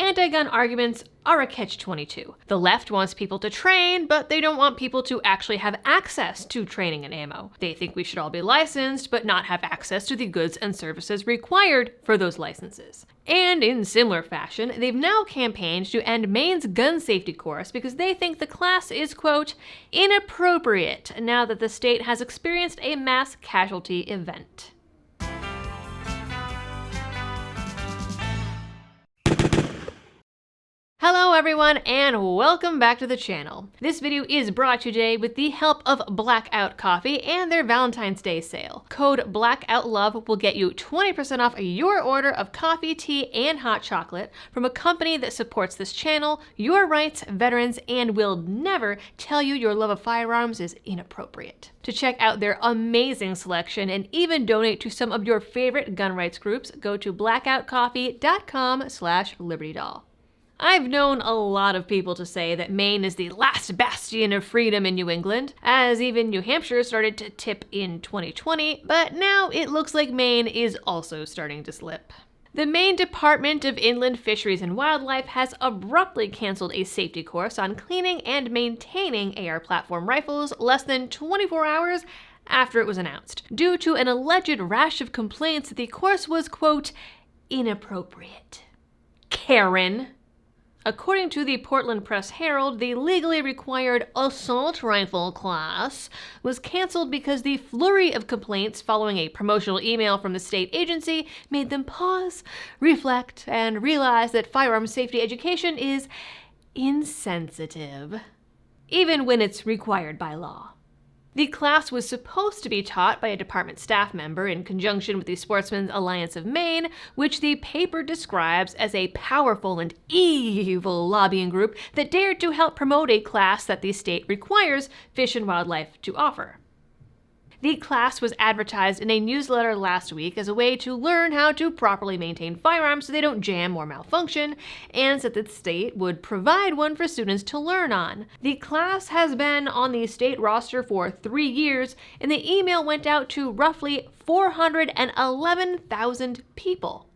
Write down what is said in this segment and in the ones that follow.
anti-gun arguments are a catch-22. The left wants people to train, but they don't want people to actually have access to training and ammo. They think we should all be licensed, but not have access to the goods and services required for those licenses. And in similar fashion, they've now campaigned to end Maine's gun safety course because they think the class is, quote, inappropriate now that the state has experienced a mass casualty event. Hello everyone, and welcome back to the channel. This video is brought to you today with the help of Blackout Coffee and their Valentine's Day sale. Code BLACKOUTLOVE will get you 20% off your order of coffee, tea, and hot chocolate from a company that supports this channel, your rights, veterans, and will never tell you your love of firearms is inappropriate. To check out their amazing selection and even donate to some of your favorite gun rights groups, go to blackoutcoffee.com/libertydoll. I've known a lot of people to say that Maine is the last bastion of freedom in New England, as even New Hampshire started to tip in 2020, but now it looks like Maine is also starting to slip. The Maine Department of Inland Fisheries and Wildlife has abruptly canceled a safety course on cleaning and maintaining AR platform rifles less than 24 hours after it was announced, due to an alleged rash of complaints that the course was, quote, inappropriate. Karen. According to the Portland Press-Herald, the legally required assault rifle class was canceled because the flurry of complaints following a promotional email from the state agency made them pause, reflect, and realize that firearms safety education is insensitive, even when it's required by law. The class was supposed to be taught by a department staff member in conjunction with the Sportsmen's Alliance of Maine, which the paper describes as a powerful and evil lobbying group that dared to help promote a class that the state requires Fish and Wildlife to offer. The class was advertised in a newsletter last week as a way to learn how to properly maintain firearms so they don't jam or malfunction, and said that the state would provide one for students to learn on. The class has been on the state roster for 3 years, and the email went out to roughly 411,000 people.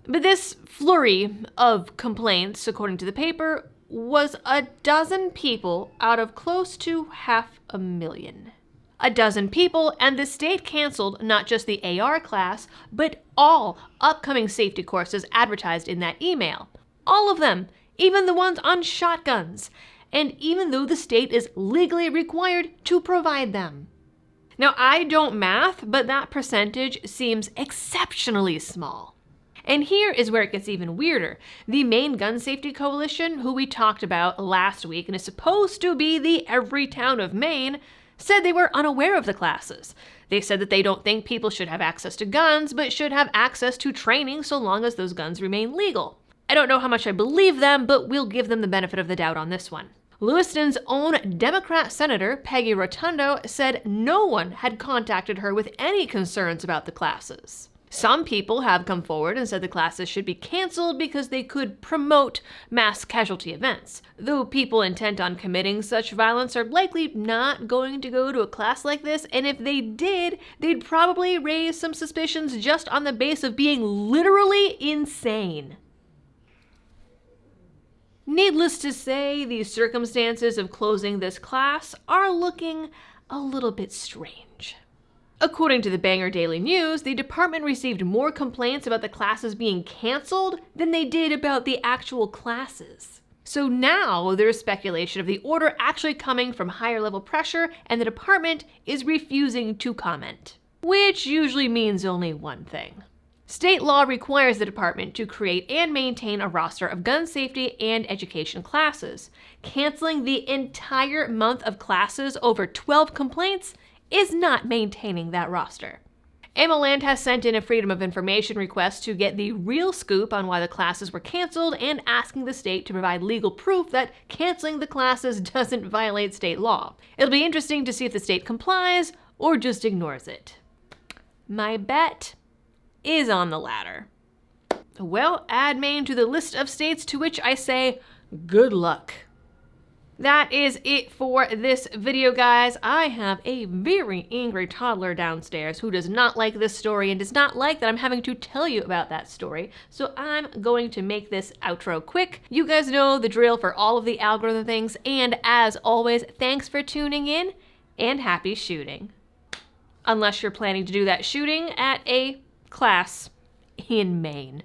But this flurry of complaints, according to the paper, was a dozen people out of close to 500,000. A dozen people, and the state canceled not just the AR class, but all upcoming safety courses advertised in that email. All of them, even the ones on shotguns, and even though the state is legally required to provide them. Now, I don't math, but that percentage seems exceptionally small. And here is where it gets even weirder. The Maine Gun Safety Coalition, who we talked about last week and is supposed to be the every town of Maine, said they were unaware of the classes. They said that they don't think people should have access to guns, but should have access to training so long as those guns remain legal. I don't know how much I believe them, but we'll give them the benefit of the doubt on this one. Lewiston's own Democrat Senator, Peggy Rotundo, said no one had contacted her with any concerns about the classes. Some people have come forward and said the classes should be canceled because they could promote mass casualty events, though people intent on committing such violence are likely not going to go to a class like this, and if they did, they'd probably raise some suspicions just on the base of being literally insane. Needless to say, the circumstances of closing this class are looking a little bit strange. According to the Bangor Daily News, the department received more complaints about the classes being canceled than they did about the actual classes. So now there's speculation of the order actually coming from higher level pressure, and the department is refusing to comment. Which usually means only one thing. State law requires the department to create and maintain a roster of gun safety and education classes. Canceling the entire month of classes over 12 complaints is not maintaining that roster. AMOLAND has sent in a Freedom of Information request to get the real scoop on why the classes were canceled and asking the state to provide legal proof that canceling the classes doesn't violate state law. It'll be interesting to see if the state complies or just ignores it. My bet is on the latter. Well, add Maine to the list of states to which I say good luck. That is it for this video, guys. I have a very angry toddler downstairs who does not like this story and does not like that I'm having to tell you about that story. So I'm going to make this outro quick. You guys know the drill for all of the algorithm things. And as always, thanks for tuning in and happy shooting. Unless you're planning to do that shooting at a class in Maine.